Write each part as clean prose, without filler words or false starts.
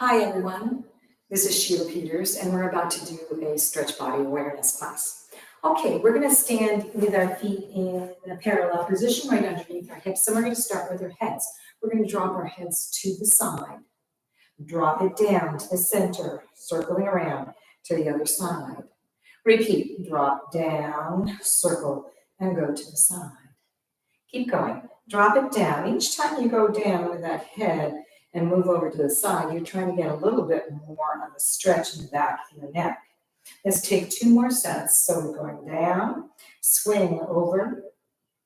Hi everyone, this is Sheila Peters and we're about to do a stretch body awareness class. Okay, we're going to stand with our feet in a parallel position right underneath our hips, and we're going to start with our heads. We're going to drop our heads to the side, drop it down to the center, circling around to the other side. Repeat, drop down, circle, and go to the side. Keep going, drop it down. Each time you go down with that head and move over to the side, you're trying to get a little bit more of a stretch in the back of your neck. Let's take 2 more sets. So we're going down, swing over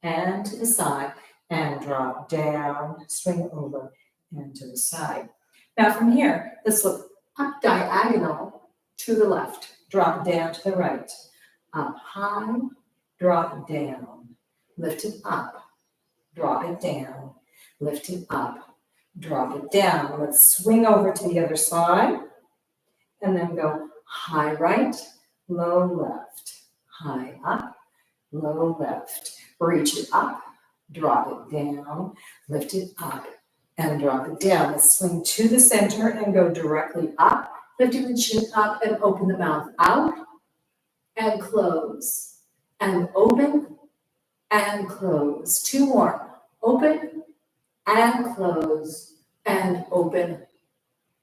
and to the side, and drop down, swing over and to the side. Now from here, let's look up diagonal to the left, drop down to the right, up high, drop down, lift it up, drop it down, lift it up, drop it down. Let's swing over to the other side and then go high right, low left, high up, low left. Reach it up, drop it down, lift it up, and drop it down. Let's swing to the center and go directly up, lifting the chin up and open the mouth out, and close, and open, and close. 2 more. Open, and close, and open,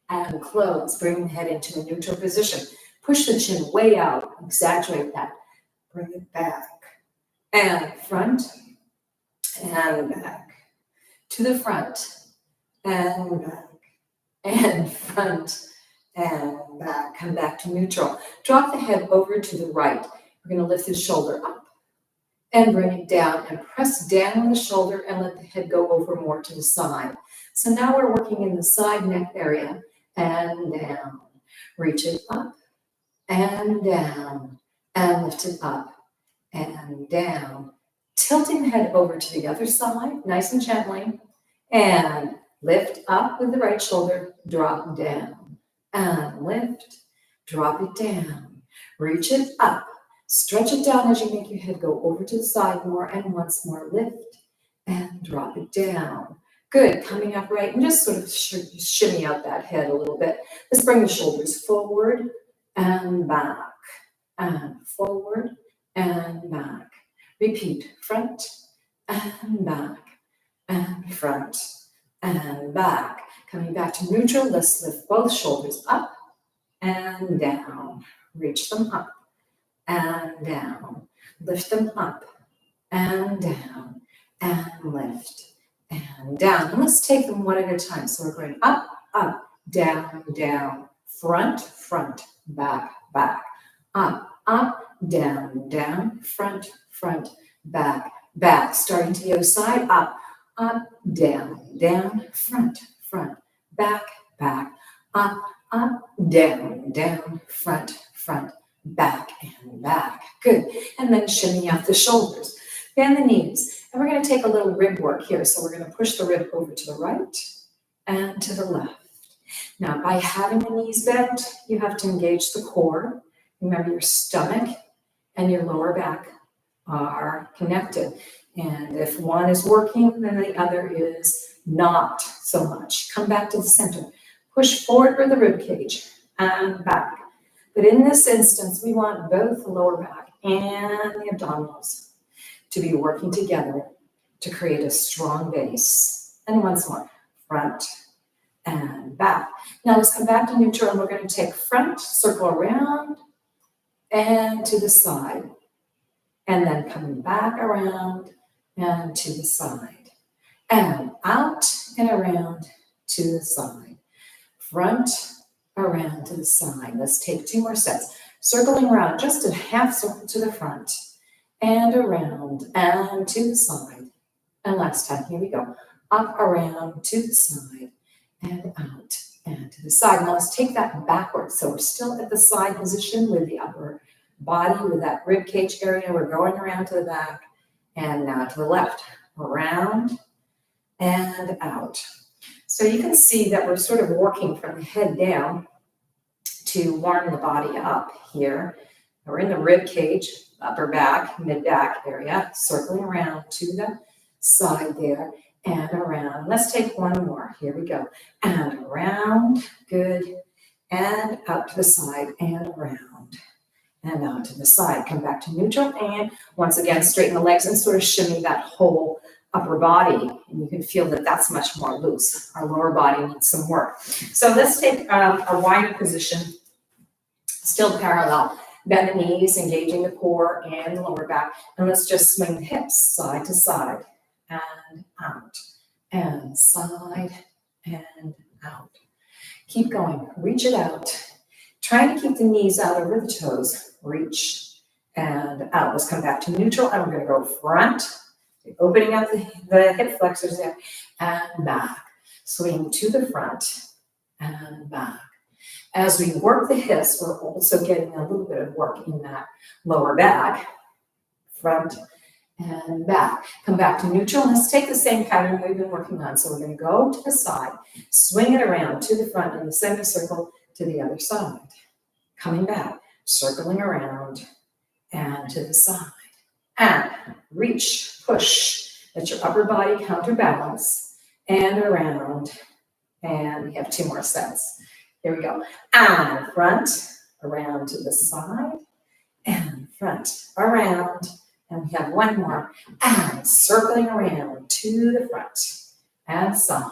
and close. Bring the head into a neutral position. Push the chin way out. Exaggerate that. Bring it back. And front, and back. To the front, and back. And front, and back. Come back to neutral. Drop the head over to the right. We're going to lift the shoulder up and bring it down, and press down on the shoulder and let the head go over more to the side. So now we're working in the side neck area, and down. Reach it up and down, and lift it up and down. Tilting the head over to the other side, nice and gently, and lift up with the right shoulder, drop down, and lift, drop it down, reach it up, stretch it down as you make your head go over to the side more, and once more lift and drop it down. Good, coming up right, and just sort of shimmy out that head a little bit. Let's bring the shoulders forward and back, and forward and back. Repeat, front and back, and front and back. Coming back to neutral, let's lift both shoulders up and down. Reach them up and down. Lift them up and down, and lift and down. And let's take them one at a time. So we're going up, up, down, down, front, front, back, back, up, up, down, down, front, front, back, back. Starting to the other side, up, up, down, down, front, front, back, back, up, up, down, down, front, front, back, and back. Good. And then shimmy out the shoulders. Bend the knees. And we're going to take a little rib work here. So we're going to push the rib over to the right and to the left. Now, by having the knees bent, you have to engage the core. Remember, your stomach and your lower back are connected. And if one is working, then the other is not so much. Come back to the center. Push forward for the rib cage and back. But in this instance, we want both the lower back and the abdominals to be working together to create a strong base. And once more, front and back. Now let's come back to neutral, and we're going to take front, circle around, and to the side. And then coming back around and to the side. And out and around to the side. Front, around to the side. Let's take 2 more sets. Circling around, just a half circle to the front, and around and to the side. And last time, here we go. Up, around, to the side, and out and to the side. Now let's take that backwards. So we're still at the side position with the upper body, with that rib cage area. We're going around to the back, and now to the left. Around and out. So you can see that we're sort of working from the head down to warm the body up here. We're in the rib cage, upper back, mid-back area, circling around to the side there. and around. Let's take one more. Here we go. And around, good. And out to the side and around. And out to the side. Come back to neutral. And once again, straighten the legs and sort of shimmy that whole upper body. And you can feel that that's much more loose. Our lower body needs some work. So let's take a wider position, still parallel. Bend the knees, engaging the core and the lower back. And let's just swing the hips side to side and out. And side and out. Keep going. Reach it out. Try to keep the knees out over the toes. Reach and out. Let's come back to neutral. And we're going to go front. Opening up the hip flexors there. And back. Swing to the front and back. As we work the hips, we're also getting a little bit of work in that lower back. Front and back. Come back to neutral. Let's take the same pattern we've been working on. So we're going to go to the side, swing it around to the front in the semicircle to the other side. Coming back, circling around and to the side. And reach, push. Let your upper body counterbalance and around. And we have 2 more sets. Here we go. And front, around to the side, and front, around, and we have 1 more. And circling around to the front, and side,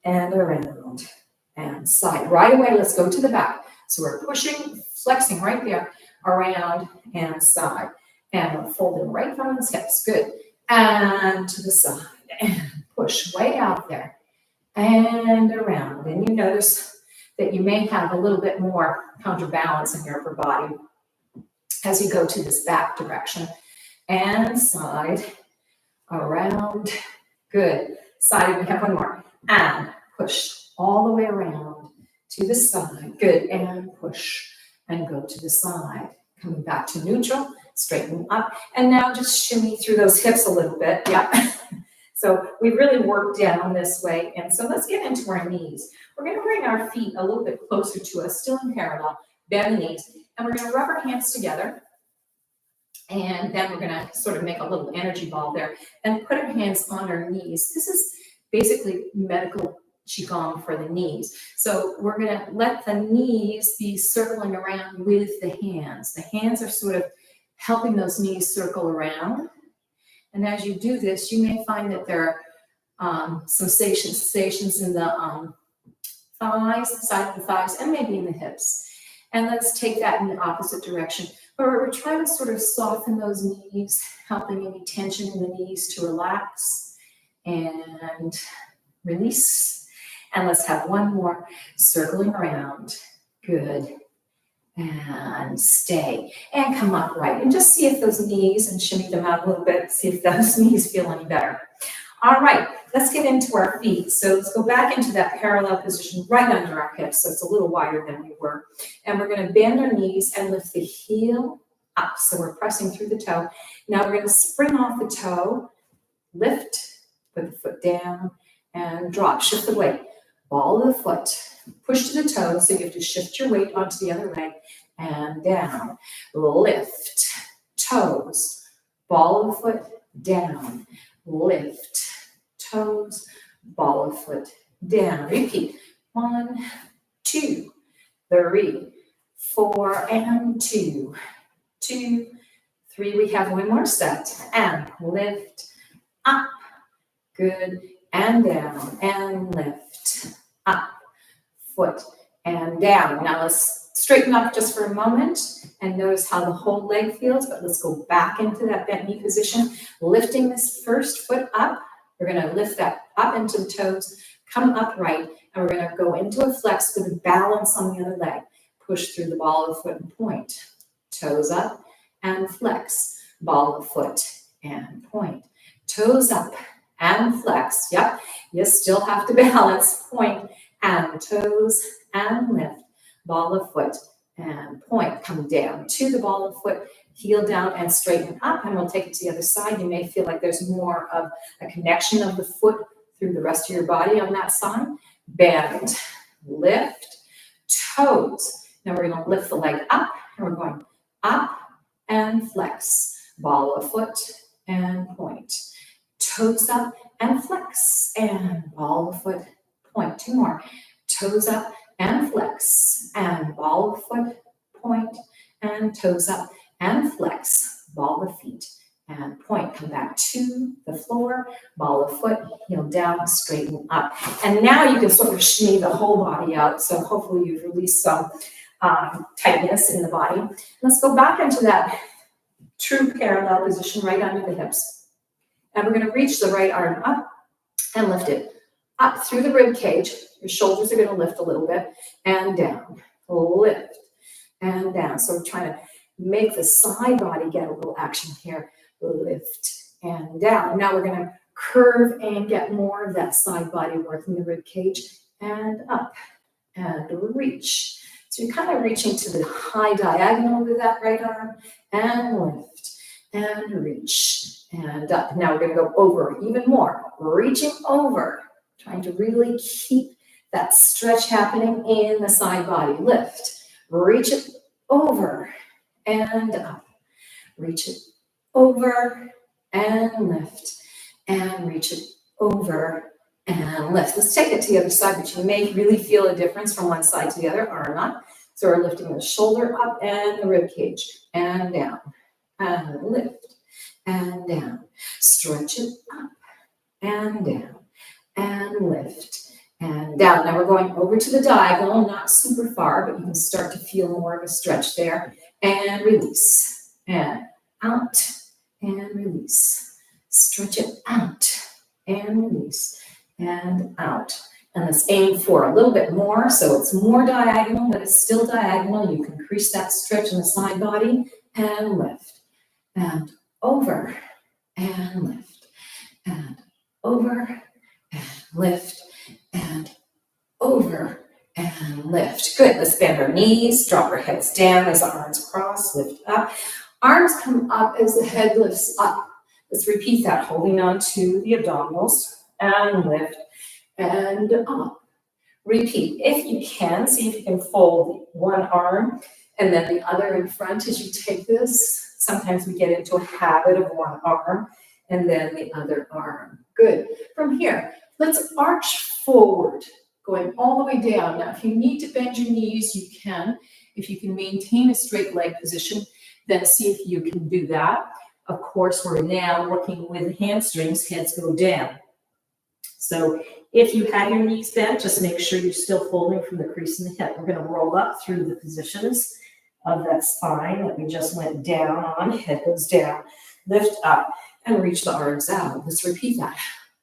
and around, and side. Right away, let's go to the back. So we're pushing, flexing right there, around and side. And we're folding right from the hips. Good. And to the side, and push way out there, and around. And you notice that you may have a little bit more counterbalance in your upper body as you go to this back direction. And side, around, good. Side, we have 1 more. And push all the way around to the side, good. And push and go to the side. Coming back to neutral, straighten up. And now just shimmy through those hips a little bit, yeah. So we really work down this way. And so let's get into our knees. We're going to bring our feet a little bit closer to us, still in parallel, bend the knees. And we're going to rub our hands together. And then we're going to sort of make a little energy ball there and put our hands on our knees. This is basically medical qigong for the knees. So we're going to let the knees be circling around with the hands. The hands are sort of helping those knees circle around. And as you do this, you may find that there are sensations in the thighs, the side of the thighs, and maybe in the hips. And let's take that in the opposite direction. But we're trying to sort of soften those knees, helping any tension in the knees to relax and release. And let's have 1 more, circling around. Good. And stay. And come upright. And just see if those knees, and shimmy them out a little bit, see if those knees feel any better. All right, let's get into our feet. So let's go back into that parallel position right under our hips. So it's a little wider than we were. And we're going to bend our knees and lift the heel up. So we're pressing through the toe. Now we're going to spring off the toe, lift, put the foot down, and drop. Shift the weight. Ball of the foot. Push to the toes, so you have to shift your weight onto the other leg and down. Lift, toes, ball of the foot, down. Lift, toes, ball of foot, down. Repeat. 1, 2, 3, 4, and 2, 2, 3. We have 1 more set. And lift, up, good, and down, and lift, up. Foot and down. Now let's straighten up just for a moment and notice how the whole leg feels, but let's go back into that bent knee position, lifting this first foot up. We're going to lift that up into the toes, come upright, and we're going to go into a flex with a balance on the other leg. Push through the ball of the foot and point. Toes up and flex. Ball of the foot and point. Toes up and flex. Yep, you still have to balance. Point and toes and lift, ball of foot and point. Come down to the ball of foot, heel down and straighten up, and we'll take it to the other side. You may feel like there's more of a connection of the foot through the rest of your body on that side. Bend, lift, toes. Now we're going to lift the leg up, and we're going up and flex, ball of foot and point. Toes up and flex, and ball of foot, point. 2 more. Toes up and flex, and ball of foot, point, and toes up and flex, ball of feet, and point. Come back to the floor, ball of foot, heel down, straighten up. And now you can sort of shimmy the whole body out. So hopefully you've released some tightness in the body. Let's go back into that true parallel position right under the hips. And we're going to reach the right arm up and lift it up through the rib cage. Your shoulders are going to lift a little bit and down, lift and down. So we're trying to make the side body get a little action here. Lift and down. Now we're going to curve and get more of that side body working the rib cage and up and reach. So you're kind of reaching to the high diagonal with that right arm and lift and reach and up. Now we're going to go over even more, reaching over, trying to really keep that stretch happening in the side body. Lift, reach it over and up, reach it over and lift, and reach it over and lift. Let's take it to the other side, but you may really feel a difference from one side to the other or not. So we're lifting the shoulder up and the rib cage and down and lift and down. Stretch it up and down and lift and down. Now we're going over to the diagonal, not super far, but you can start to feel more of a stretch there. And release and out and release. Stretch it out and release and out. And let's aim for a little bit more, so it's more diagonal, but it's still diagonal. You can increase that stretch in the side body and lift and over and lift and over and lift and over and lift. Good. Let's bend our knees, drop our heads down as the arms cross, lift up. Arms come up as the head lifts up. Let's repeat that, holding on to the abdominals and lift and up. Repeat. If you can, see if you can fold one arm and then the other in front as you take this. Sometimes we get into a habit of one arm and then the other arm. Good. From here, let's arch forward, going all the way down. Now, if you need to bend your knees, you can. If you can maintain a straight leg position, then see if you can do that. Of course, we're now working with hamstrings, heads go down. So if you have your knees bent, just make sure you're still folding from the crease in the hip. We're going to roll up through the positions of that spine that we just went down on. Head goes down, lift up, and reach the arms out. Let's repeat that.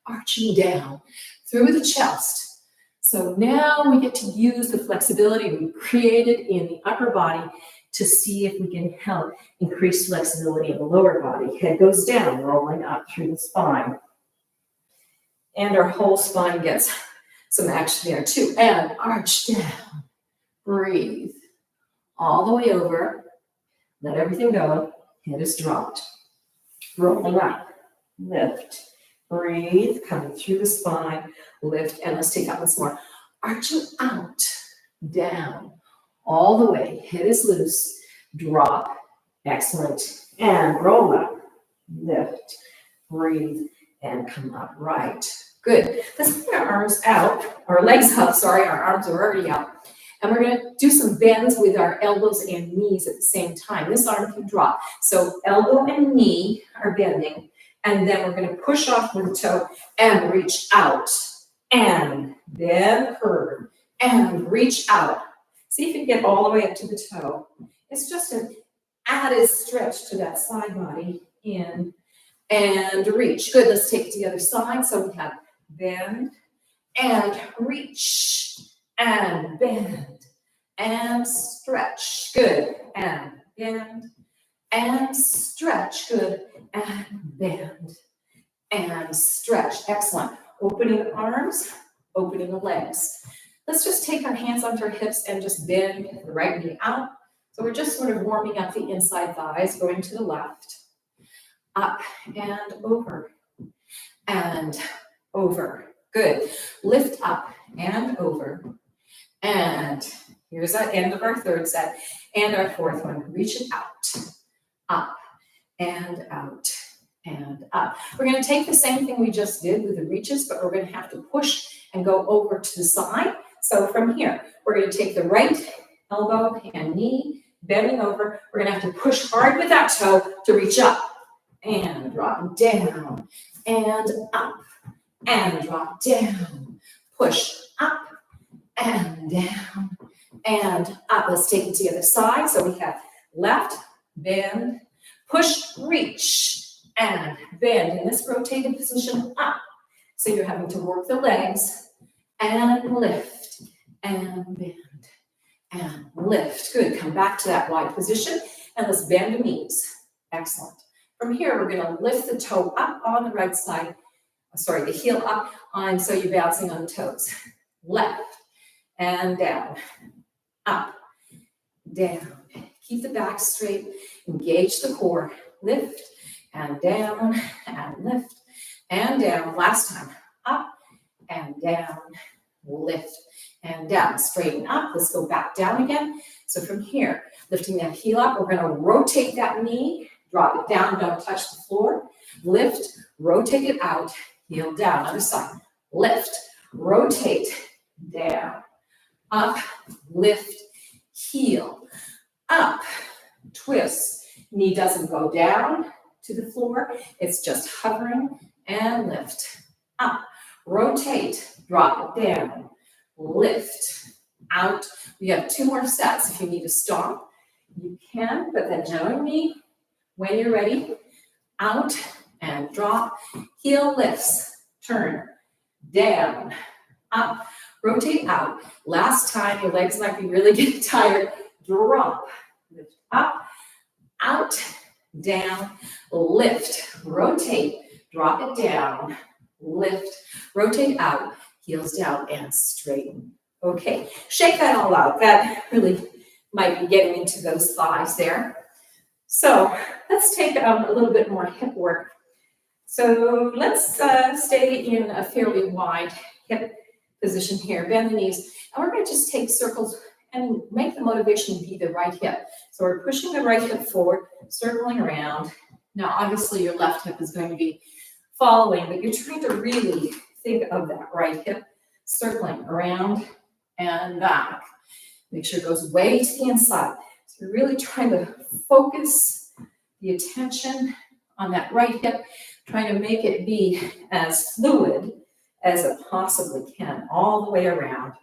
Arching down through the chest. So now we get to use the flexibility we created in the upper body to see if we can help increase flexibility in the lower body. Head goes down, rolling up through the spine. And our whole spine gets some action there too. And arch down, breathe, all the way over, let everything go, head is dropped. Rolling up, lift, breathe, coming through the spine, lift, and let's take that once more. Arching out, down, all the way, head is loose, drop, excellent, and roll up, lift, breathe, and come up, right. Good. Let's put our arms out, our legs up, sorry, our arms are already out. And we're going to do some bends with our elbows and knees at the same time. This arm can drop. So elbow and knee are bending. And then we're going to push off with the toe and reach out. And then curve and reach out. See if you get all the way up to the toe. It's just an added stretch to that side body. In and reach. Good. Let's take it to the other side. So we have bend and reach and bend and stretch. Good. And bend and stretch. Good. And bend and stretch. Excellent. Opening the arms, opening the legs. Let's just take our hands onto our hips and just bend the right knee out. So we're just sort of warming up the inside thighs, going to the left. Up and over and over. Good. Lift up and over. And here's the end of our third set. And our fourth one. Reach it out. Up and out and up. We're going to take the same thing we just did with the reaches, but we're going to have to push and go over to the side. So from here, we're going to take the right elbow and knee, bending over. We're going to have to push hard with that toe to reach up and drop down and up and drop down. Push up and down and up. Let's take it to the other side. So we have left, bend, push, reach, and bend in this rotated position up. So you're having to work the legs and lift and bend and lift. Good. Come back to that wide position and let's bend the knees. Excellent. From here, we're going to lift the toe up on the right side. Sorry, the heel up on, so you're bouncing on the toes. Left and down, up, down. Keep the back straight, engage the core, lift and down and lift and down. Last time, up and down, lift and down. Straighten up, let's go back down again. So from here, lifting that heel up, we're gonna rotate that knee, drop it down, don't touch the floor, lift, rotate it out, heel down, other side, lift, rotate, down, up, lift, heel, up, twist, knee doesn't go down to the floor, it's just hovering and lift, up, rotate, drop it down, lift, out. We have 2 more sets. If you need to stop, you can, but then join me when you're ready, out and drop, heel lifts, turn, down, up, rotate out. Last time, your legs might be really getting tired, drop, lift up, out, down, lift, rotate, drop it down, lift, rotate out, heels down and straighten. Okay, shake that all out. That really might be getting into those thighs there. So let's take a little bit more hip work. So let's stay in a fairly wide hip position here. Bend the knees. And we're going to just take circles and make the motivation be the right hip. So we're pushing the right hip forward, circling around. Now, obviously, your left hip is going to be following, but you're trying to really think of that right hip, circling around and back. Make sure it goes way to the inside. So you're really trying to focus the attention on that right hip, trying to make it be as fluid as it possibly can, all the way around.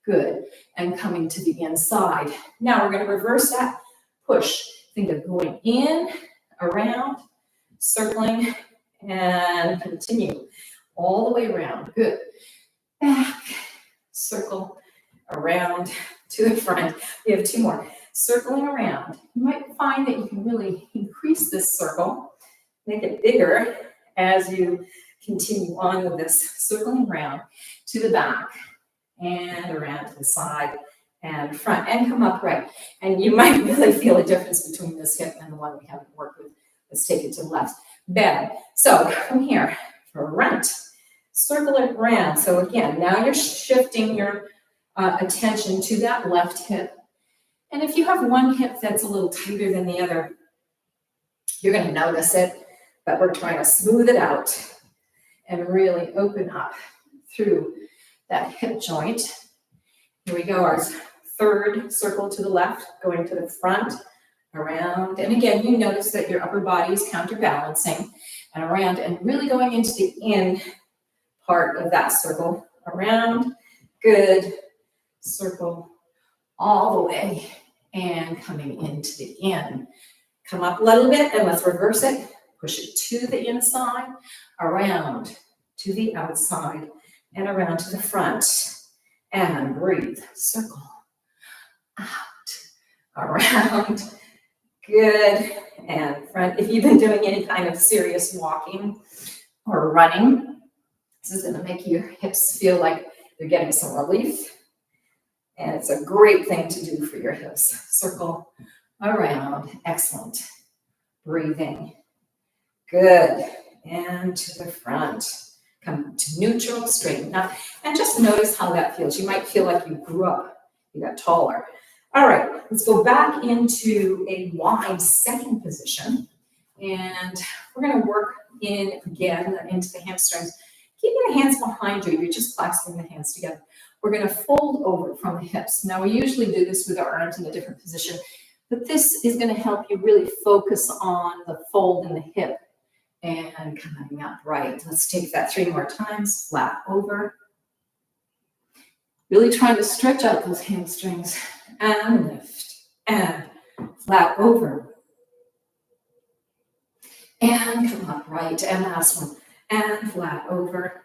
Good. And coming to the inside. Now we're going to reverse that. Push. Think of going in, around, circling, and continue all the way around. Good. Back, circle, around to the front. We have 2 more. Circling around. You might find that you can really increase this circle, make it bigger as you continue on with this, circling around to the back and around to the side and front and come upright. And you might really feel a difference between this hip and the one we haven't worked with. Let's take it to the left. Bend. So from here, front, circle it around. So again, now you're shifting your attention to that left hip. And if you have one hip that's a little tighter than the other, you're going to notice it, but we're trying to smooth it out and really open up through that hip joint. Here we go, our 3rd circle to the left, going to the front, around. And again, you notice that your upper body is counterbalancing and around and really going into the in part of that circle. Around, good, circle all the way and coming into the in. Come up a little bit and let's reverse it. Push it to the inside, around to the outside, and around to the front. And breathe. Circle. Out. Around. Good. And front. If you've been doing any kind of serious walking or running, this is going to make your hips feel like they're getting some relief. And it's a great thing to do for your hips. Circle around. Excellent. Breathing. Good. And to the front. Come to neutral, straighten up, and just notice how that feels. You might feel like you grew up, you got taller. All right, let's go back into a wide second position. And we're going to work in again into the hamstrings. Keeping the hands behind you, you're just clasping the hands together. We're going to fold over from the hips. Now, we usually do this with our arms in a different position, but this is going to help you really focus on the fold in the hip and coming up right. Let's take that 3 more times. Flat over. Really trying to stretch out those hamstrings and lift and flat over. And come up right. And last one. And flat over.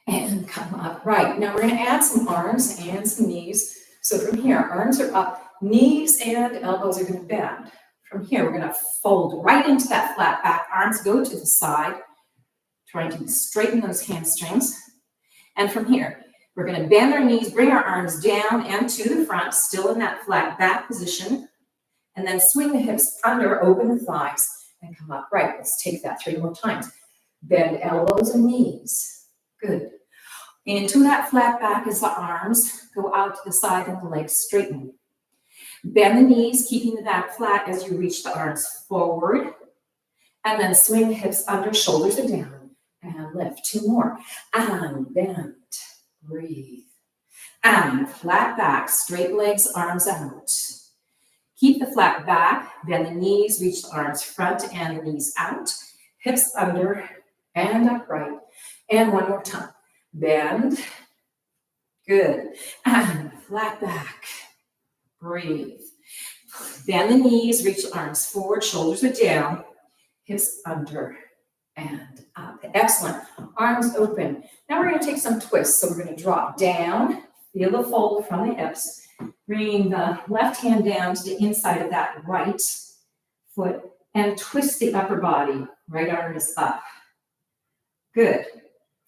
And come up right. Now we're going to add some arms and some knees. So from here, arms are up, knees and elbows are going to bend. From here, we're going to fold right into that flat back. Arms go to the side, trying to straighten those hamstrings. And from here, we're going to bend our knees, bring our arms down and to the front, still in that flat back position. And then swing the hips under, open the thighs, and come up right. Let's take that 3 more times. Bend elbows and knees. Good. Into that flat back as the arms go out to the side and the legs straighten. Bend the knees, keeping the back flat as you reach the arms forward. And then swing the hips under, shoulders are down. And lift. 2 more. And bend. Breathe. And flat back, straight legs, arms out. Keep the flat back, bend the knees, reach the arms front and the knees out. Hips under and upright. And 1 more time. Bend. Good. And flat back. Breathe. Bend the knees, reach the arms forward, shoulders are down, hips under and up. Excellent. Arms open. Now we're going to take some twists. So we're going to drop down, feel the fold from the hips, bringing the left hand down to the inside of that right foot and twist the upper body. Right arm is up. Good.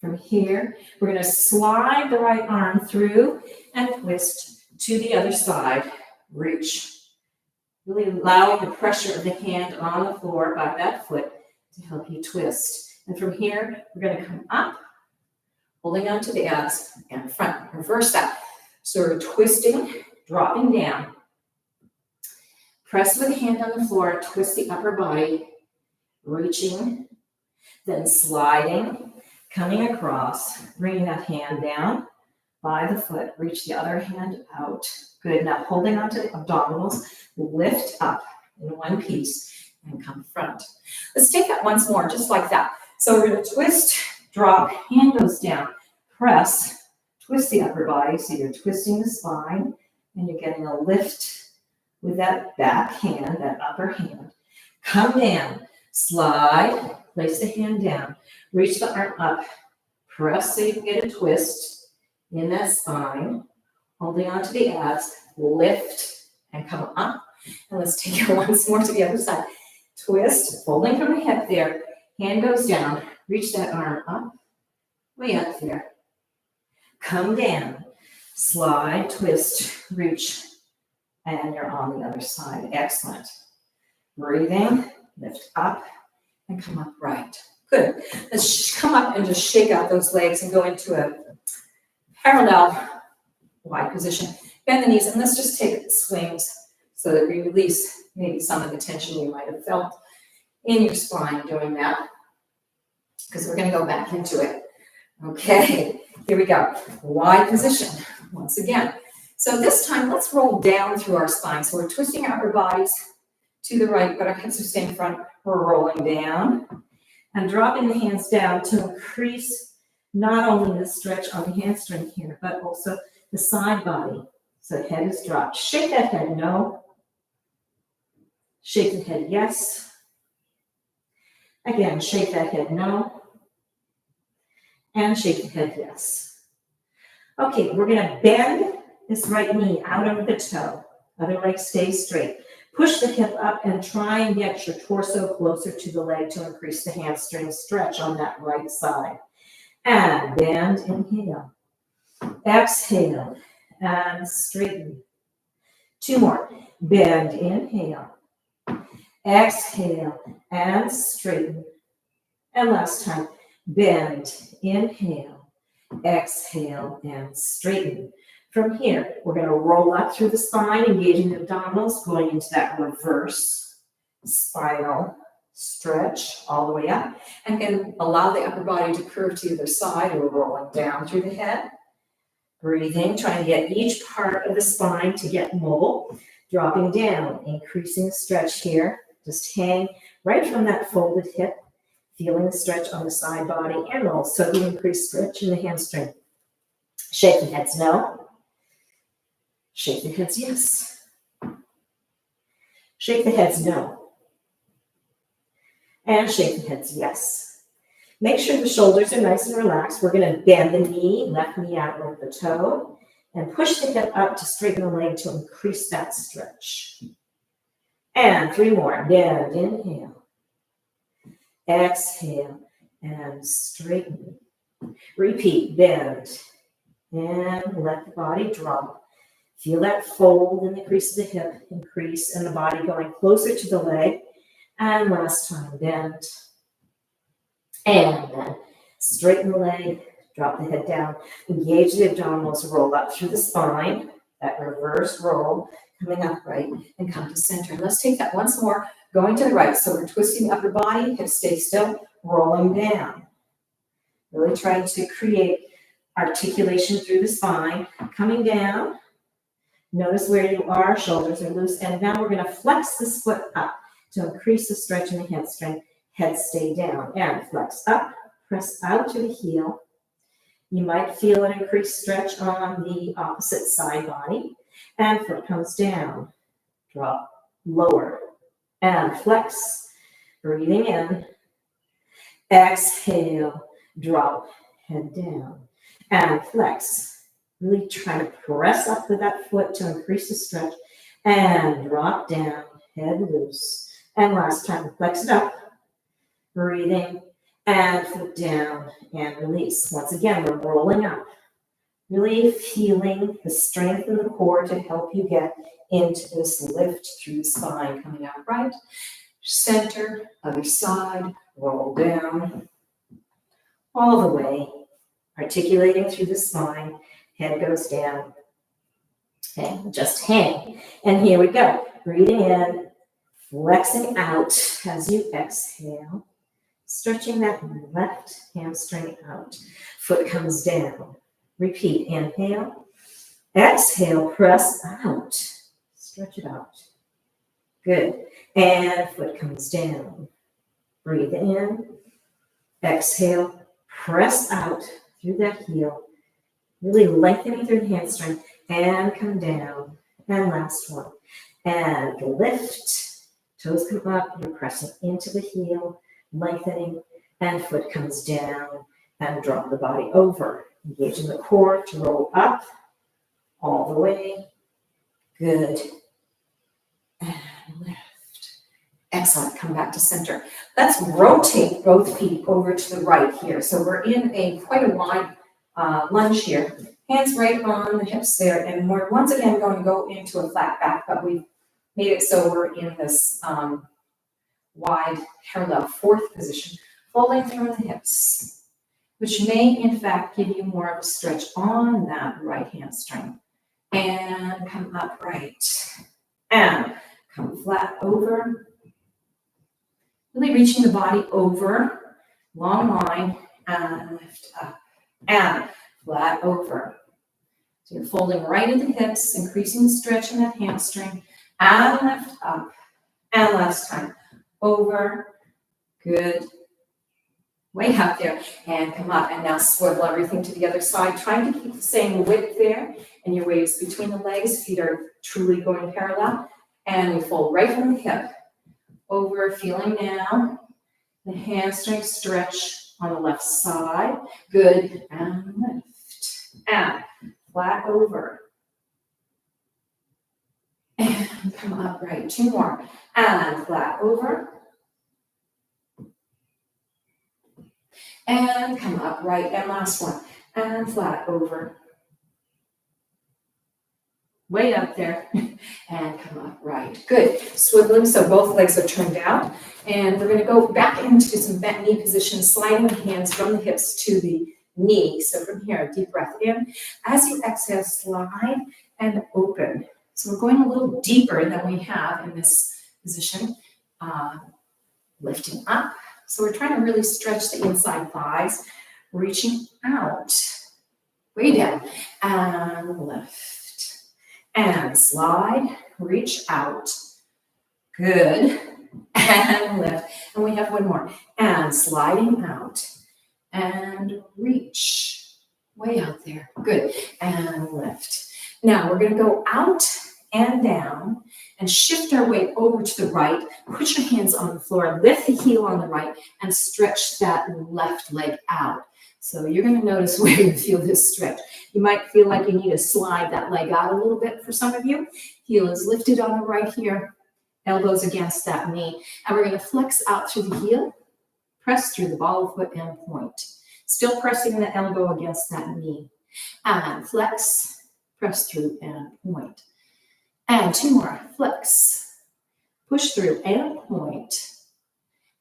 From here, we're going to slide the right arm through and twist to the other side. Reach. Really allowing the pressure of the hand on the floor by that foot to help you twist. And from here, we're going to come up, holding onto the abs and front. Reverse that. So we're twisting, dropping down. Press with the hand on the floor, twist the upper body, reaching, then sliding, coming across, bringing that hand down by the foot, reach the other hand out. Good. Now holding onto the abdominals, lift up in one piece and come front. Let's take that once more, just like that. So we're going to twist, drop, hand goes down, press, twist the upper body. So you're twisting the spine and you're getting a lift with that back hand, that upper hand. Come down, slide, place the hand down, reach the arm up, press so you can get a twist in that spine, holding onto the abs, lift and come up. And let's take it once more to the other side. Twist, folding from the hip there, hand goes down, reach that arm up, way up there. Come down, slide, twist, reach, and you're on the other side. Excellent. Breathing, lift up, and come up right. Good. Let's come up and just shake out those legs and go into a parallel wide position. Bend the knees, and let's just take swings so that we release maybe some of the tension you might have felt in your spine doing that, because we're going to go back into it. Okay, here we go. Wide position once again. So this time, let's roll down through our spine. So we're twisting our upper bodies to the right, but our hips are staying front. We're rolling down and dropping the hands down to increase not only the stretch on the hamstring here, but also the side body. So the head is dropped. Shake that head, no. Shake the head, yes. Again, shake that head, no. And shake the head, yes. Okay, we're going to bend this right knee out over the toe. Other leg stays straight. Push the hip up and try and get your torso closer to the leg to increase the hamstring stretch on that right side. And bend, inhale. Exhale, and straighten. 2 more. Bend, inhale. Exhale, and straighten. And last time. Bend, inhale. Exhale, and straighten. From here, we're going to roll up through the spine, engaging the abdominals, going into that reverse spinal stretch all the way up. And again, allow the upper body to curve to either side or rolling down through the head. Breathing, trying to get each part of the spine to get mobile. Dropping down, increasing the stretch here. Just hang right from that folded hip, feeling the stretch on the side body and also the increased stretch in the hamstring. Shake the heads no. Shake the heads yes. Shake the heads no. And shake the heads yes. Make sure the shoulders are nice and relaxed. We're going to bend the knee, left knee out over the toe, and push the hip up to straighten the leg to increase that stretch. And 3 more. Bend, inhale. Exhale, and straighten. Repeat, bend, and let the body drop. Feel that fold in the crease of the hip increase and the body going closer to the leg. And last time, bend. And then straighten the leg, drop the head down, engage the abdominals, roll up through the spine, that reverse roll, coming upright, and come to center. Let's take that once more, going to the right. So we're twisting the upper body, hips stay still, rolling down. Really trying to create articulation through the spine, coming down. Notice where you are, shoulders are loose, and now we're going to flex this foot up to increase the stretch in the hamstring. Head stay down and flex up, press out to the heel. You might feel an increased stretch on the opposite side body. And foot comes down, drop, lower, and flex. Breathing in, exhale, drop, head down, and flex. Really try to press up with that foot to increase the stretch, and drop down, head loose. And last time, flex it up. Breathing, and foot down, and release. Once again, we're rolling up. Really feeling the strength in the core to help you get into this lift through the spine. Coming out right, center, other side, roll down, all the way, articulating through the spine, head goes down, and just hang. And here we go. Breathing in, flexing out as you exhale. Stretching that left hamstring out. Foot comes down. Repeat. Inhale. Exhale. Press out. Stretch it out. Good. And foot comes down. Breathe in. Exhale. Press out through that heel. Really lengthening through the hamstring. And come down. And last one. And lift. Toes come up. You're pressing into the heel. Lengthening, and foot comes down, and drop the body over. Engaging the core to roll up, all the way. Good. And lift. Excellent. Come back to center. Let's rotate both feet over to the right here. So we're in quite a wide lunge here. Hands right on the hips there, and we're once again going to go into a flat back, but we've made it so we're in this wide parallel fourth position, folding through the hips, which may in fact give you more of a stretch on that right hamstring. And come upright, and come flat over, really reaching the body over, long line, and lift up, and flat over. So you're folding right at the hips, increasing the stretch in that hamstring, and lift up, and last time. Over, good, way up there, and come up, and now swivel everything to the other side, trying to keep the same width there, and your waves between the legs, feet are truly going parallel, and we fold right from the hip, over, feeling now, the hamstring stretch on the left side, good, and lift, and flat over, and come up, right, 2 more, and flat over, and come up, right, and last one, and flat over, way up there, and come up, right, good, swiveling, so both legs are turned out, and we're going to go back into some bent knee position, sliding the hands from the hips to the knee, so from here, deep breath in, as you exhale, slide and open, so we're going a little deeper than we have in this position, lifting up. So we're trying to really stretch the inside thighs, reaching out, way down, and lift, and slide, reach out, good, and lift. And we have one more, and sliding out, and reach, way out there, good, and lift. Now we're gonna go out and down, and shift our weight over to the right. Put your hands on the floor, lift the heel on the right, and stretch that left leg out. So you're going to notice where you feel this stretch. You might feel like you need to slide that leg out a little bit for some of you. Heel is lifted on the right here, elbows against that knee. And we're going to flex out through the heel, press through the ball of foot and point. Still pressing the elbow against that knee. And flex, press through and point. And two more, flex, push through and point,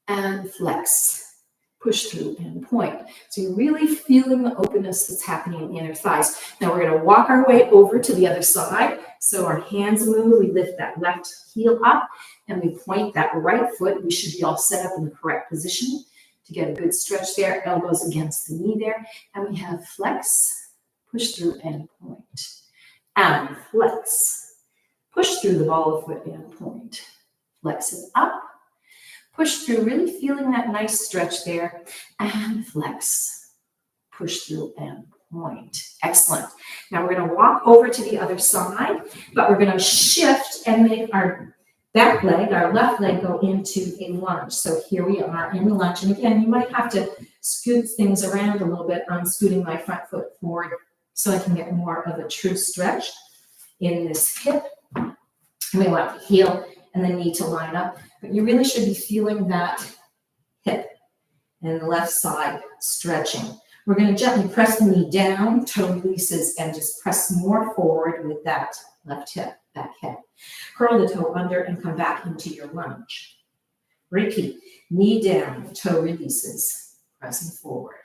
and flex, push through and point. So you're really feeling the openness that's happening in the inner thighs. Now we're gonna walk our way over to the other side. So our hands move, we lift that left heel up, and we point that right foot. We should be all set up in the correct position to get a good stretch there, elbows against the knee there. And we have flex, push through and point, and flex. Push through the ball of foot and point. Flex it up. Push through, really feeling that nice stretch there. And flex. Push through and point. Excellent. Now we're going to walk over to the other side, but we're going to shift and make our back leg, our left leg, go into a lunge. So here we are in the lunge. And again, you might have to scoot things around a little bit. I'm scooting my front foot forward so I can get more of a true stretch in this hip. We want the heel and the knee to line up, but you really should be feeling that hip and the left side stretching. We're going to gently press the knee down, toe releases, and just press more forward with that left hip, back hip. Curl the toe under and come back into your lunge. Repeat, knee down, toe releases, pressing forward.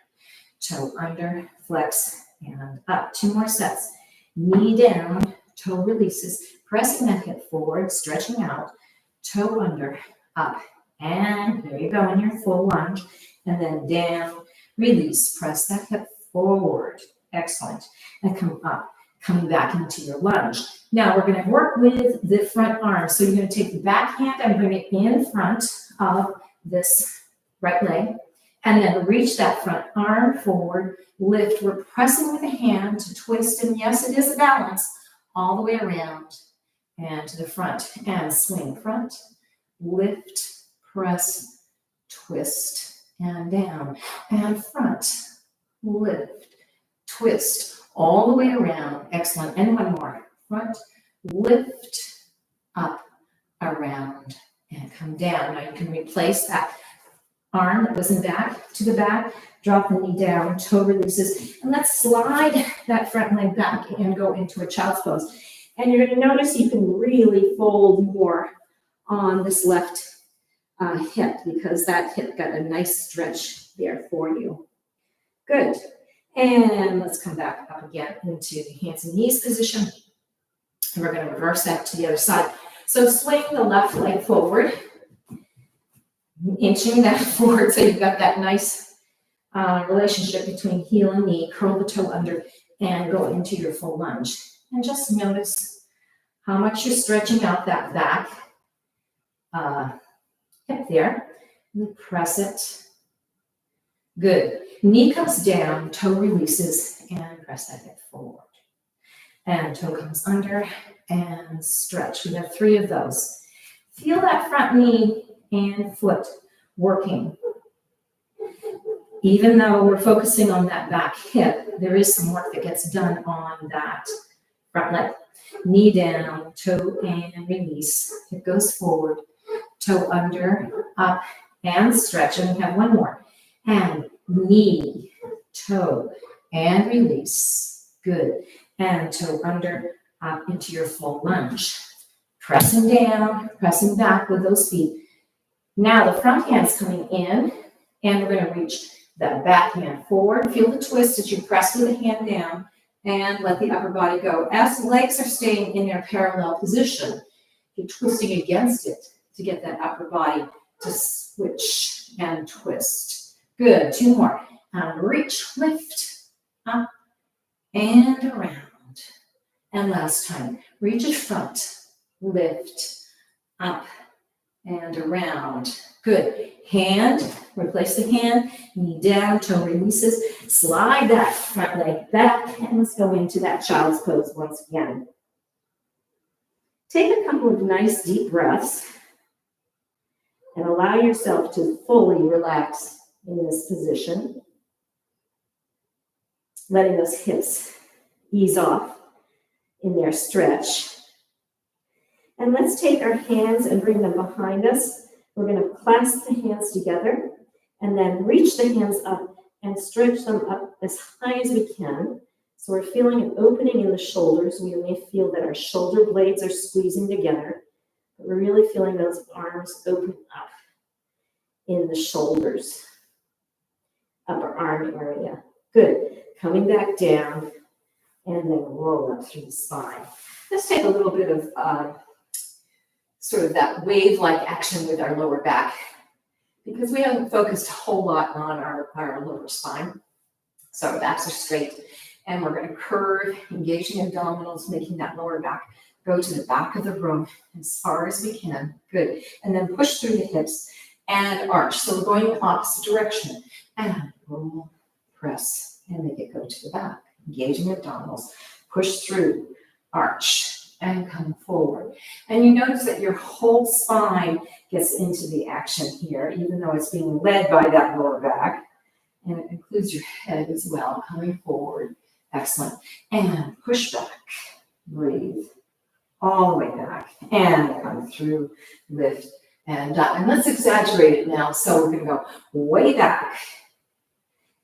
Toe under, flex, and up. Two more sets. Knee down, toe releases, pressing that hip forward, stretching out, toe under, up, and here you go in your full lunge, and then down, release, press that hip forward, excellent, and come up, coming back into your lunge. Now we're going to work with the front arm, so you're going to take the back hand and bring it in front of this right leg, and then reach that front arm forward, lift, we're pressing with the hand to twist, and yes, it is a balance, all the way around and to the front, and swing front, lift, press, twist, and down, and front, lift, twist, all the way around, excellent, and one more, front, lift, up, around, and come down. Now you can replace that arm that was in back to the back, drop the knee down, toe releases, and let's slide that front leg back and go into a child's pose. And you're going to notice you can really fold more on this left hip because that hip got a nice stretch there for you. Good. And let's come back up again into the hands and knees position. And we're going to reverse that to the other side. So swing the left leg forward, inching that forward so you've got that nice relationship between heel and knee. Curl the toe under and go into your full lunge. And just notice how much you're stretching out that back hip there. And press it. Good. Knee comes down, toe releases, and press that hip forward. And toe comes under and stretch. We have 3 of those. Feel that front knee and foot working. Even though we're focusing on that back hip, there is some work that gets done on that front leg. Knee down, toe and release. Hip goes forward, toe under, up, and stretch. And we have one more. And knee, toe, and release. Good. And toe under, up into your full lunge. Pressing down, pressing back with those feet. Now the front hand's coming in, and we're going to reach that back hand forward. Feel the twist as you press with the hand down, and let the upper body go. As the legs are staying in their parallel position, you're twisting against it to get that upper body to switch and twist. Good, 2 more. Reach, lift, up and around. And last time, reach in front, lift, up and around. Good. Hand, replace the hand, knee down, toe releases. Slide that front leg back, and let's go into that child's pose once again. Take a couple of nice deep breaths and allow yourself to fully relax in this position. Letting those hips ease off in their stretch. And let's take our hands and bring them behind us. We're going to clasp the hands together and then reach the hands up and stretch them up as high as we can. So we're feeling an opening in the shoulders. We may feel that our shoulder blades are squeezing together, but we're really feeling those arms open up in the shoulders, upper arm area. Good. Coming back down and then roll up through the spine. Let's take a little bit of sort of that wave-like action with our lower back because we haven't focused a whole lot on our lower spine. So our backs are straight and we're going to curve, engaging abdominals, making that lower back go to the back of the room as far as we can. Good. And then push through the hips and arch. So we're going the opposite direction. And roll, press, and make it go to the back. Engaging abdominals. Push through, arch, and come forward. And you notice that your whole spine gets into the action here, even though it's being led by that lower back. And it includes your head as well, coming forward. Excellent. And push back. Breathe. All the way back. And come through, lift, and down. And let's exaggerate it now. So we're going to go way back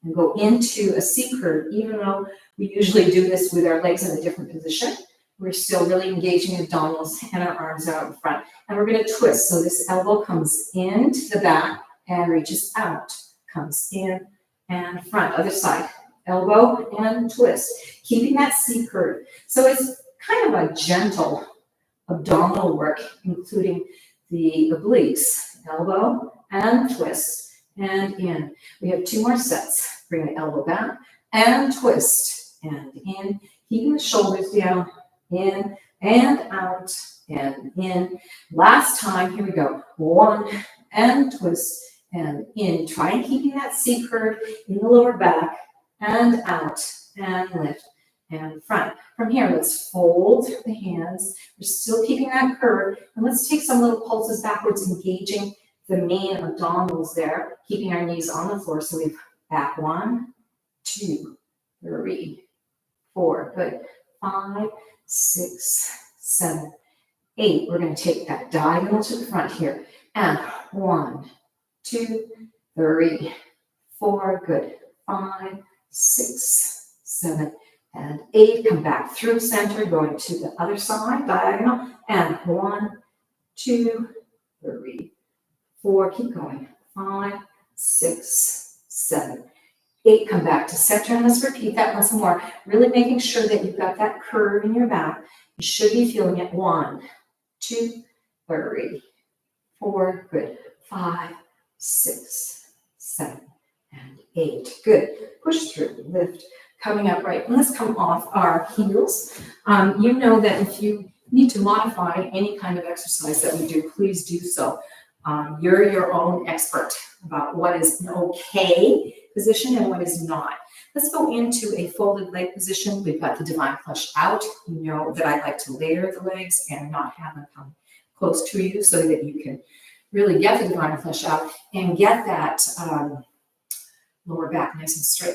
and go into a C curve, even though we usually do this with our legs in a different position. We're still really engaging abdominals and our arms out in front. And we're going to twist. So this elbow comes into the back and reaches out. Comes in and front. Other side. Elbow and twist. Keeping that C curve. So it's kind of a gentle abdominal work, including the obliques. Elbow and twist and in. We have 2 more sets. Bring the elbow back and twist and in. Keeping the shoulders down. In and out and in. Last time, here we go. 1 and twist and in. Try and keeping that C curve in the lower back and out and lift and front. From here, let's fold the hands. We're still keeping that curve. And let's take some little pulses backwards, engaging the main abdominals there, keeping our knees on the floor. So we've back 1, 2, 3, 4. Good. 5, 6, 7, 8. We're going to take that diagonal to the front here. And 1, 2, 3, 4. Good. 5, 6, 7, and 8. Come back through center, going to the other side, diagonal. And 1, 2, 3, 4. Keep going. 5, 6, 7, 8. Come back to center, and let's repeat that once more. Really making sure that you've got that curve in your back. You should be feeling it. 1, 2, 3, 4. Good. 5, 6, 7, and 8. Good. Push through. Lift. Coming up right. And let's come off our heels. You know that if you need to modify any kind of exercise that we do, please do so. You're your own expert about what is an okay position and what is not. Let's go into a folded leg position. We've got the divine flush out. You know that I like to layer the legs and not have them come close to you so that you can really get the divine flush out and get that lower back nice and straight.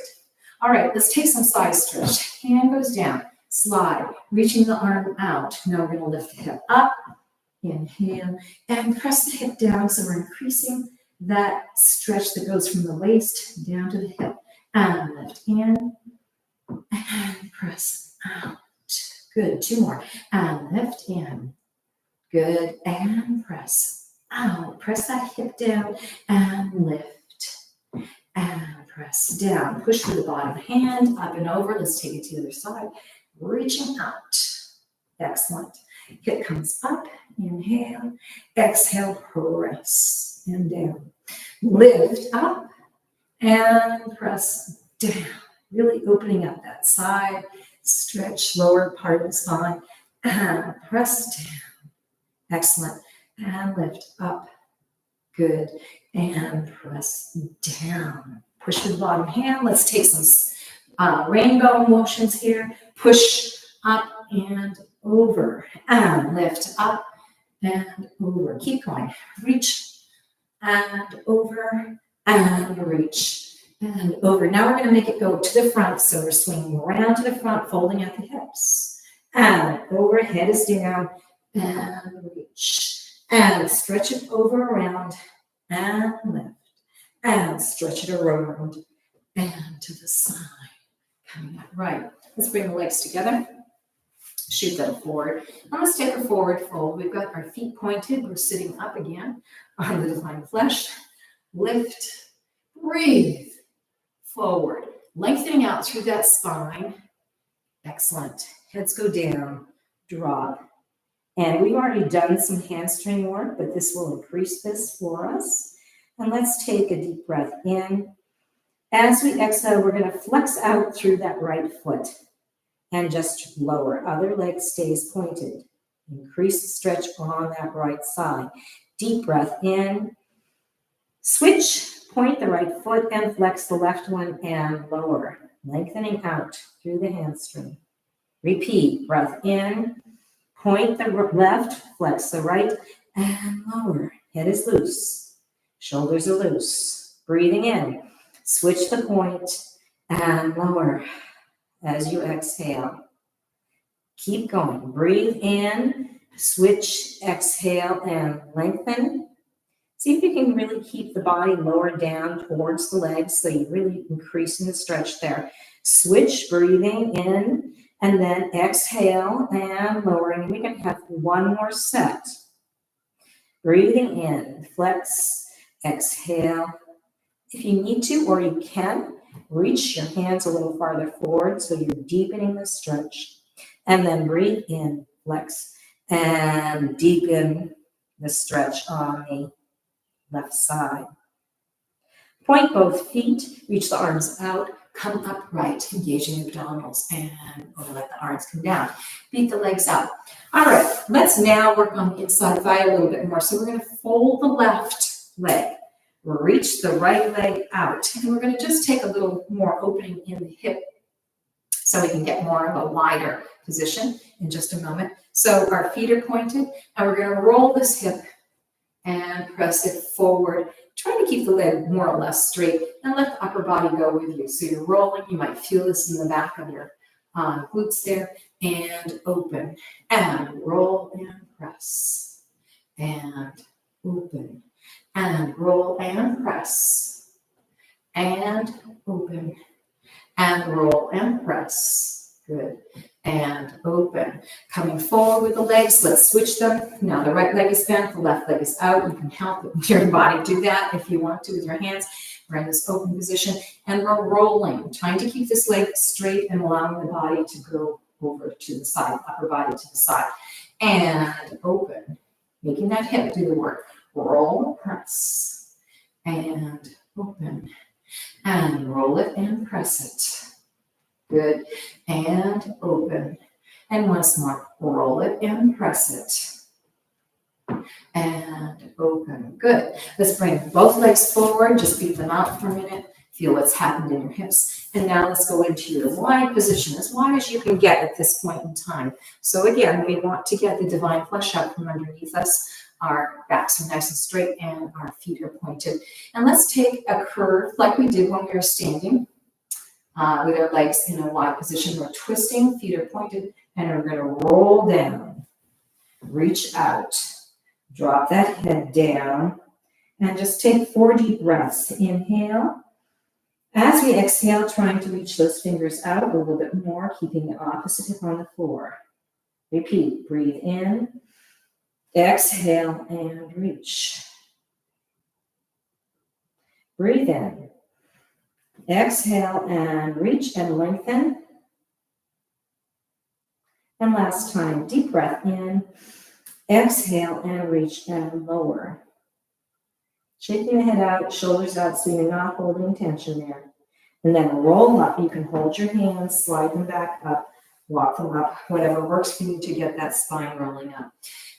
All right, let's take some side stretch. Hand goes down, slide, reaching the arm out. Now we're going to lift the hip up, inhale, and press the hip down. So we're increasing that stretch that goes from the waist down to the hip. And lift in, and press out. Good, 2 more. And lift in. Good, and press out. Press that hip down and lift. And press down. Push through the bottom hand, up and over. Let's take it to the other side. Reaching out. Excellent. Hip comes up, inhale, exhale, press and down. Lift up and press down. Really opening up that side, stretch lower part of the spine, and press down. Excellent. And lift up. Good. And press down. Push with the bottom hand. Let's take some rainbow motions here. Push up and over. And lift up and over. Keep going. Reach and over and reach and over. Now we're going to make it go to the front. So we're swinging around to the front, folding at the hips. And over, head is down and reach. And stretch it over around and lift. And stretch it around and to the side. Coming up right. Let's bring the legs together. Shoot them forward. Now let's take a forward fold. We've got our feet pointed. We're sitting up again on the divine flesh. Lift, breathe, forward. Lengthening out through that spine. Excellent. Heads go down, drop. And we've already done some hamstring work, but this will increase this for us. And let's take a deep breath in. As we exhale, we're going to flex out through that right foot and just lower. Other leg stays pointed. Increase the stretch on that right side. Deep breath in. Switch, point the right foot and flex the left one and lower. Lengthening out through the hamstring. Repeat, breath in. Point the left, flex the right, and lower. Head is loose. Shoulders are loose. Breathing in. Switch the point and lower as you exhale. Keep going. Breathe in. Switch, exhale, and lengthen. See if you can really keep the body lower down towards the legs so you're really increasing the stretch there. Switch, breathing in. And then exhale and lowering. We can have one more set. Breathing in, flex, exhale. If you need to, or you can, reach your hands a little farther forward so you're deepening the stretch. And then breathe in, flex, and deepen the stretch on the left side. Point both feet, reach the arms out. Come upright, engaging the abdominals, and let the arms come down. Beat the legs out. All right, let's now work on the inside thigh a little bit more. So we're going to fold the left leg, reach the right leg out, and we're going to just take a little more opening in the hip so we can get more of a wider position in just a moment. So our feet are pointed, and we're going to roll this hip and press it forward. Try to keep the leg more or less straight and let the upper body go with you. So you're rolling. You might feel this in the back of your glutes there. And open. And roll and press. And open. And roll and press. And open. And roll and press. Good. And open. Coming forward with the legs, let's switch them. Now the right leg is bent, the left leg is out. You can help your body do that if you want to with your hands. We're in this open position and we're rolling, trying to keep this leg straight and allowing the body to go over to the side, upper body to the side. And open, making that hip do the work. Roll, press, and open. And roll it and press it. Good. And open. And once more, roll it and press it. And open. Good. Let's bring both legs forward. Just beat them out for a minute. Feel what's happened in your hips. And now let's go into your wide position, as wide as you can get at this point in time. So again, we want to get the divine flesh out from underneath us. Our backs are nice and straight and our feet are pointed. And let's take a curve like we did when we were standing. With our legs in a wide position. We're twisting, feet are pointed, and we're going to roll down. Reach out. Drop that head down. And just take 4 deep breaths. Inhale. As we exhale, trying to reach those fingers out a little bit more, keeping the opposite hip on the floor. Repeat. Breathe in. Exhale and reach. Breathe in. Exhale and reach and lengthen. And last time, deep breath in, exhale and reach and lower. Shaking the head out, shoulders out, so you're not holding tension there. And then roll up. You can hold your hands, slide them back up, walk them up, whatever works for you to get that spine rolling up.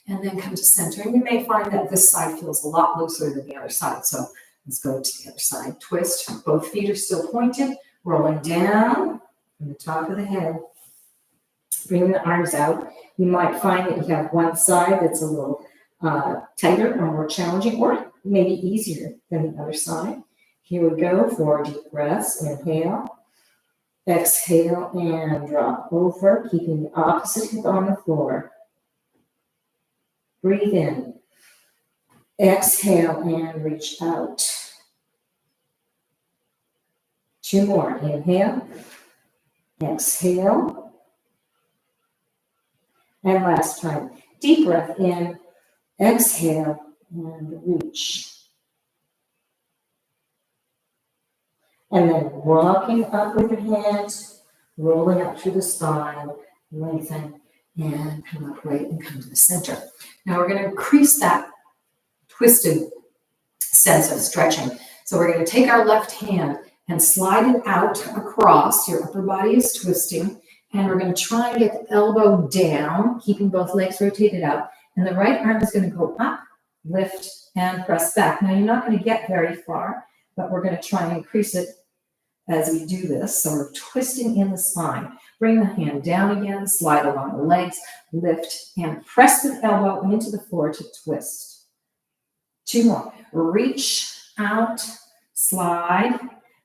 And then come to center. And you may find that this side feels a lot looser than the other side. So let's go to the other side. Twist. Both feet are still pointed. Rolling down from the top of the head. Bring the arms out. You might find that you have one side that's a little tighter or more challenging, or maybe easier than the other side. Here we go. 4 deep breaths. Inhale. Exhale and drop over, keeping the opposite hip on the floor. Breathe in. Exhale and reach out. 2 more. Inhale. Exhale. And last time. Deep breath in. Exhale and reach. And then rocking up with your hands, rolling up through the spine, lengthen, and come upright and come to the center. Now we're going to increase that twisted sense of stretching. So we're going to take our left hand and slide it out across. Your upper body is twisting. And we're going to try and get the elbow down, keeping both legs rotated out. And the right arm is going to go up, lift, and press back. Now you're not going to get very far, but we're going to try and increase it as we do this. So we're twisting in the spine. Bring the hand down again, slide along the legs, lift, and press the elbow into the floor to twist. 2 more. Reach out, slide,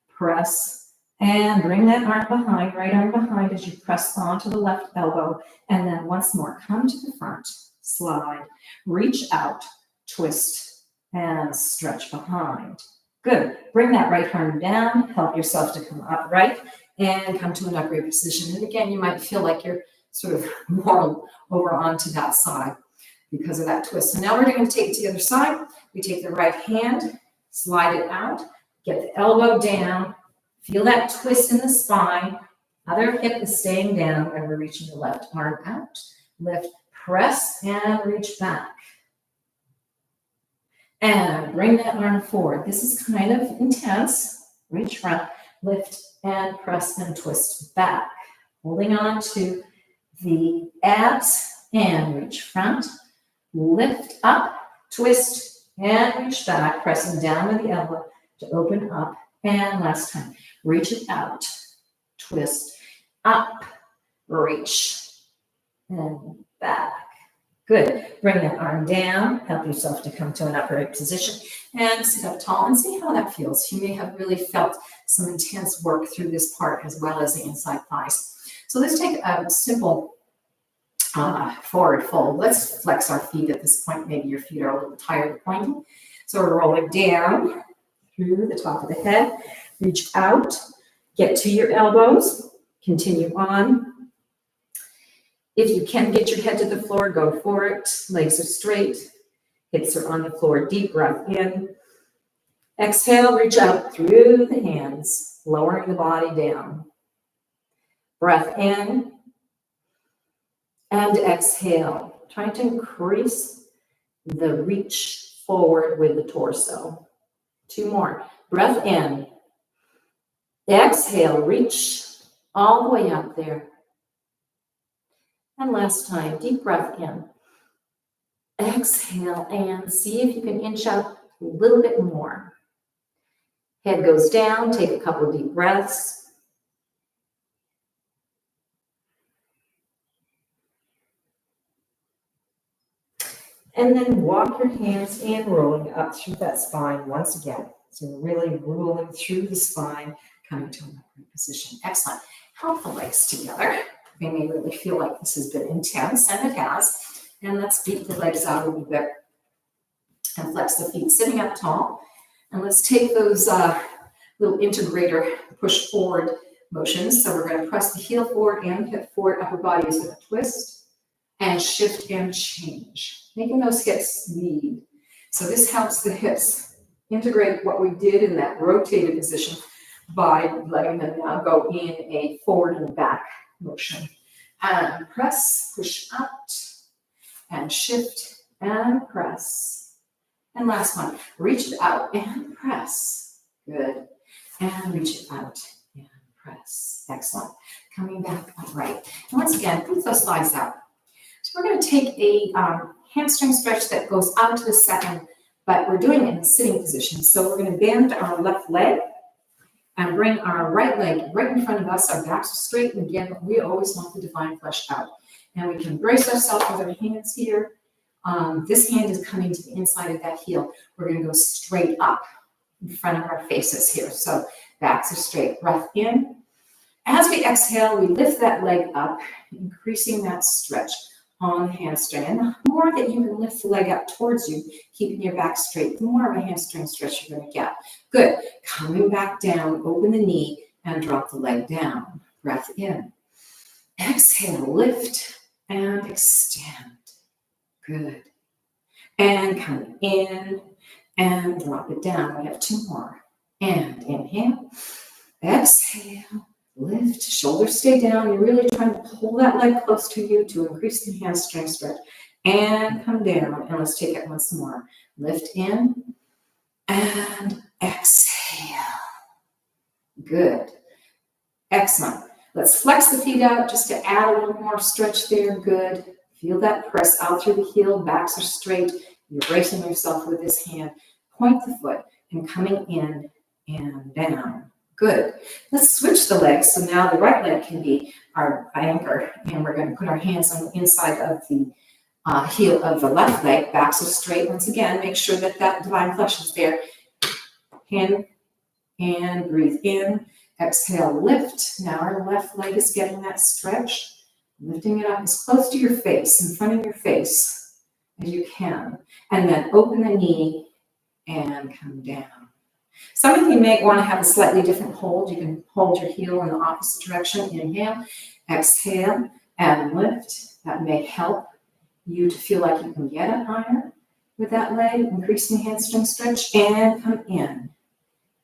press, and bring that arm behind, right arm behind as you press onto the left elbow. And then once more, come to the front, slide, reach out, twist, and stretch behind. Good. Bring that right arm down, help yourself to come upright, and come to an upright position. And again, you might feel like you're sort of more over onto that side because of that twist. So now we're going to take it to the other side. We take the right hand, slide it out, get the elbow down, feel that twist in the spine. Other hip is staying down, and we're reaching the left arm out. Lift, press, and reach back. And bring that arm forward. This is kind of intense. Reach front, lift, and press and twist back. Holding on to the abs and reach front. Lift up, twist, and reach back, pressing down with the elbow to open up. And last time, reach it out, twist, up, reach, and back. Good. Bring that arm down. Help yourself to come to an upright position and sit up tall and see how that feels. You may have really felt some intense work through this part as well as the inside thighs. So let's take a simple forward fold. Let's flex our feet at this point. Maybe your feet are a little tired of pointing. So we're rolling down through the top of the head. Reach out. Get to your elbows. Continue on. If you can get your head to the floor, go for it. Legs are straight. Hips are on the floor. Deep breath in. Exhale, reach out through the hands, lowering the body down. Breath in. And exhale. Trying to increase the reach forward with the torso. 2 more. Breath in. Exhale, reach all the way up there. And last time, deep breath in. Exhale and see if you can inch out a little bit more. Head goes down, take a couple of deep breaths. And then walk your hands in, rolling up through that spine once again. So really rolling through the spine, coming to an upright position. Excellent. Help the legs together. You may really feel like this has been intense, and it has. And let's beat the legs out a little bit and flex the feet sitting up tall. And let's take those little integrator push forward motions. So we're going to press the heel forward and hip forward. Upper body is going to twist and shift and change, making those hips lead. So this helps the hips integrate what we did in that rotated position by letting them now go in a forward and back motion. and press, push out, and shift, and press. And last one, reach it out and press. Good. And reach it out and press. Excellent. Coming back upright. And once again, put those legs out. So we're going to take a hamstring stretch that goes out to the second, but we're doing it in a sitting position. So we're going to bend our left leg and bring our right leg right in front of us. Our backs are straight. And again, we always want the divine flesh out. And we can brace ourselves with our hands here. This hand is coming to the inside of that heel. We're going to go straight up in front of our faces here. So backs are straight. Breath in. As we exhale, we lift that leg up, increasing that stretch on the hamstring. And the more that you can lift the leg up towards you, keeping your back straight, the more of a hamstring stretch you're going to get. Good. Coming back down, open the knee and drop the leg down. Breath in. Exhale, lift and extend. Good. And come in and drop it down. We have two more. And inhale, exhale, lift, shoulders stay down. You're really trying to pull that leg close to you to increase the hamstring stretch. And come down, and let's take it once more. Lift in and exhale. Good. Excellent. Let's flex the feet out just to add a little more stretch there. Good. Feel that press out through the heel. Backs are straight. You're bracing yourself with this hand. Point the foot and coming in and down. Good. Let's switch the legs. So now the right leg can be our anchor, and we're going to put our hands on the inside of the heel of the left leg. Backs are straight. Once again, make sure that that divine flesh is there. Hand and breathe in. Exhale, lift. Now our left leg is getting that stretch. Lifting it up as close to your face, in front of your face as you can. And then open the knee and come down. Some of you may want to have a slightly different hold. You can hold your heel in the opposite direction. Inhale, exhale, and lift. That may help you to feel like you can get up higher with that leg, increasing the hamstring stretch, and come in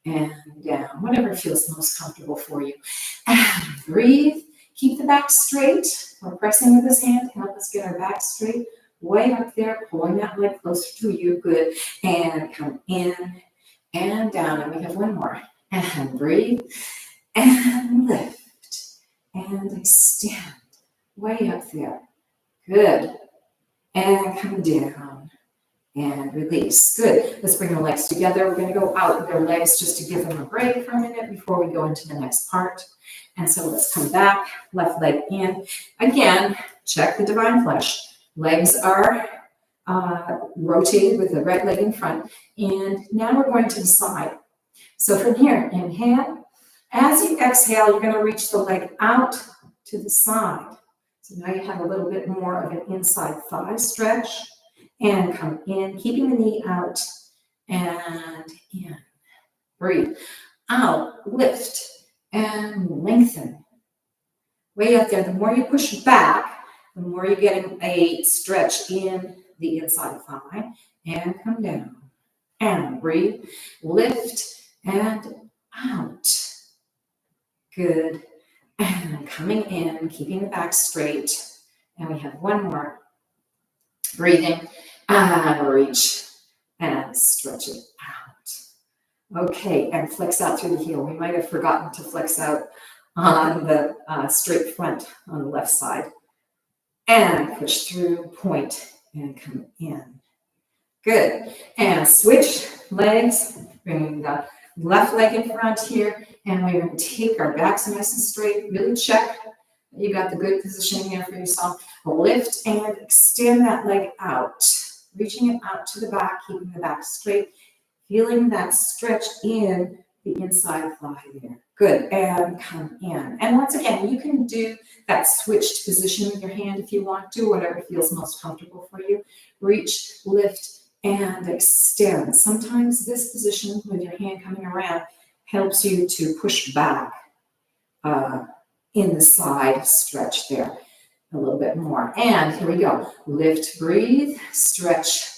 and down, whatever feels most comfortable for you. And breathe. Keep the back straight. We're pressing with this hand to help us get our back straight. Way up there, pulling that leg closer to you. Good. And come in and down. And we have one more. And breathe. And lift. And extend. Way up there. Good. And come down. And release. Good. Let's bring our legs together. We're going to go out with our legs just to give them a break for a minute before we go into the next part. And so let's come back, left leg in. Again, check the divine flesh. Legs are rotated with the right leg in front. And now we're going to the side. So from here, inhale. As you exhale, you're going to reach the leg out to the side. So now you have a little bit more of an inside thigh stretch. And come in, keeping the knee out and in. Breathe. Out, lift. And lengthen. Way out there, the more you push back, the more you're getting a stretch in the inside thigh. And come down. And breathe. Lift and out. Good. And coming in, keeping the back straight. And we have one more. Breathing. And reach. And stretch it out. Okay, and flex out through the heel. We might have forgotten to flex out on the straight front on the left side. And push through, point, and come in. Good. And switch legs, bringing the left leg in front here. And we're going to take our backs nice and straight. Really check that you got the good positioning here for yourself. Lift and extend that leg out. Reaching it out to the back, keeping the back straight. Feeling that stretch in the inside thigh there. Good, and come in. And once again, you can do that switched position with your hand if you want to, whatever feels most comfortable for you. Reach, lift, and extend. Sometimes this position with your hand coming around helps you to push back in the side stretch there a little bit more. And here we go. Lift, breathe, stretch,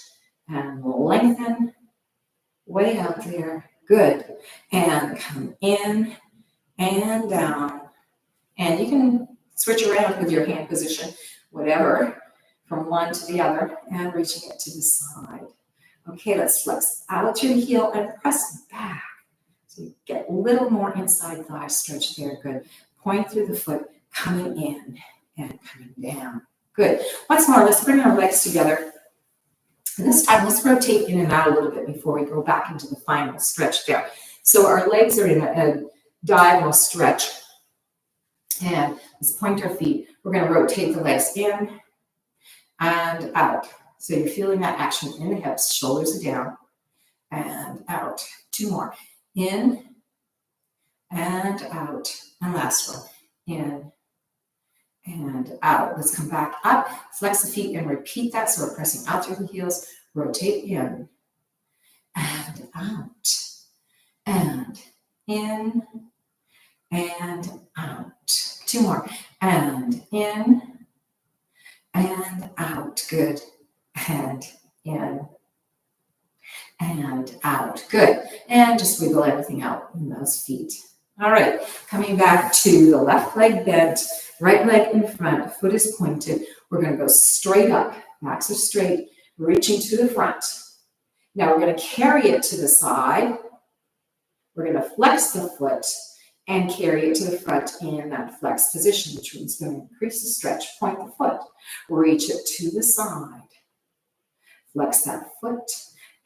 and lengthen. Way out there. Good. And come in and down. And you can Switch around with your hand position, whatever, from one to the other, and reaching it to the side. Okay, let's flex out through the heel and press back. So you get a little more inside thigh stretch there. Good. Point through the foot, coming in and coming down. Good. Once more, let's bring our legs together. And this time, let's rotate in and out a little bit before we go back into the final stretch there. So our legs are in a diagonal stretch. And let's point our feet. We're going to rotate the legs in and out. So you're feeling that action in the hips, shoulders are down, and out. 2 more. In and out. And last one. In and out. Let's come back up, flex the feet, and repeat that. So we're pressing out through the heels, rotate in and out, and in and out. 2 more. And in and out. Good. And in and out. Good. And just wiggle everything out in those feet. All right. Coming back to the left leg bent, right leg in front, foot is pointed. We're going to go straight up. Backs are straight, reaching to the front. Now we're going to carry it to the side. We're going to flex the foot and carry it to the front in that flex position, which means going to increase the stretch. Point the foot, reach it to the side. Flex that foot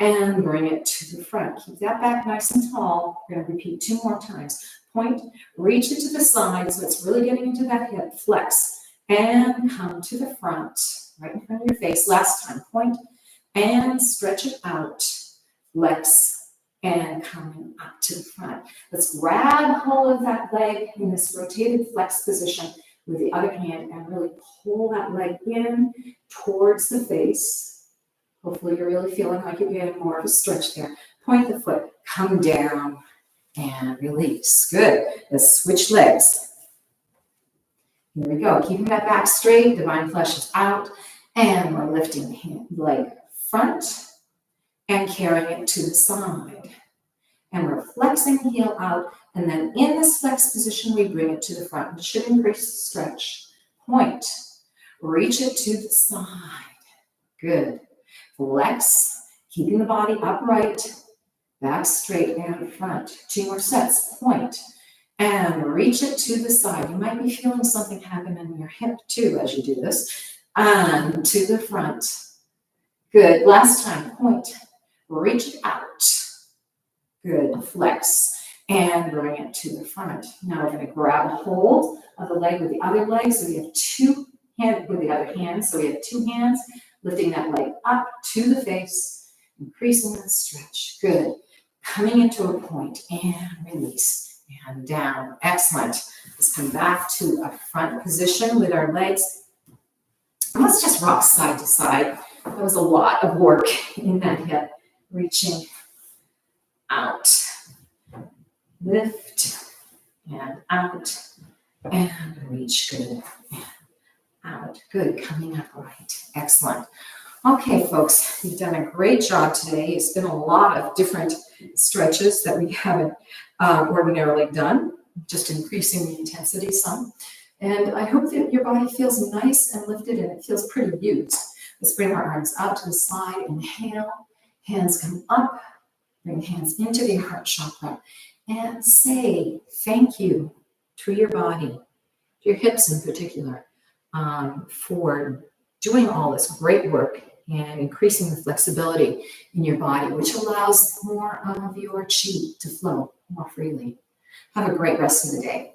and bring it to the front. Keep that back nice and tall. We're going to repeat 2 more times. Point, reach it to the side so it's really getting into that hip. Flex and come to the front, right in front of your face. Last time, point and stretch it out. Flex and coming up to the front. Let's grab hold of that leg in this rotated flex position with the other hand and really pull that leg in towards the face. Hopefully you're really feeling like you're getting more of a stretch there. Point the foot, come down and release. Good. Let's switch legs. Here we go. Keeping that back straight, divine flesh is out, and we're lifting the leg front and carrying it to the side. And we're flexing the heel out, and then in this flex position, we bring it to the front. It should increase the stretch. Point. Reach it to the side. Good. Flex, keeping the body upright, back straight and front. 2 more sets. Point and reach it to the side. You might be feeling something happen in your hip too as you do this. And to the front. Good. Last time. Point. Reach it out. Good. Flex and bring it to the front. Now we're going to grab a hold of the leg with the other leg. So we have 2 hands with the other hand. So we have 2 hands. Lifting that leg up to the face, increasing the stretch. Good. Coming into a point and release and down. Excellent. Let's come back to a front position with our legs. And let's just rock side to side. That was a lot of work in that hip. Reaching out. Lift and out and reach. Good. Out. Good. Coming upright. Excellent. Okay, folks, you've done a great job today. It's been a lot of different stretches that we haven't ordinarily done, just increasing the intensity some. And I hope that your body feels nice and lifted and it feels pretty used. Let's bring our arms out to the side. Inhale. Hands come up. Bring hands into the heart chakra. And say thank you to your body, to your hips in particular, for doing all this great work and increasing the flexibility in your body, which allows more of your chi to flow more freely. Have a great rest of the day.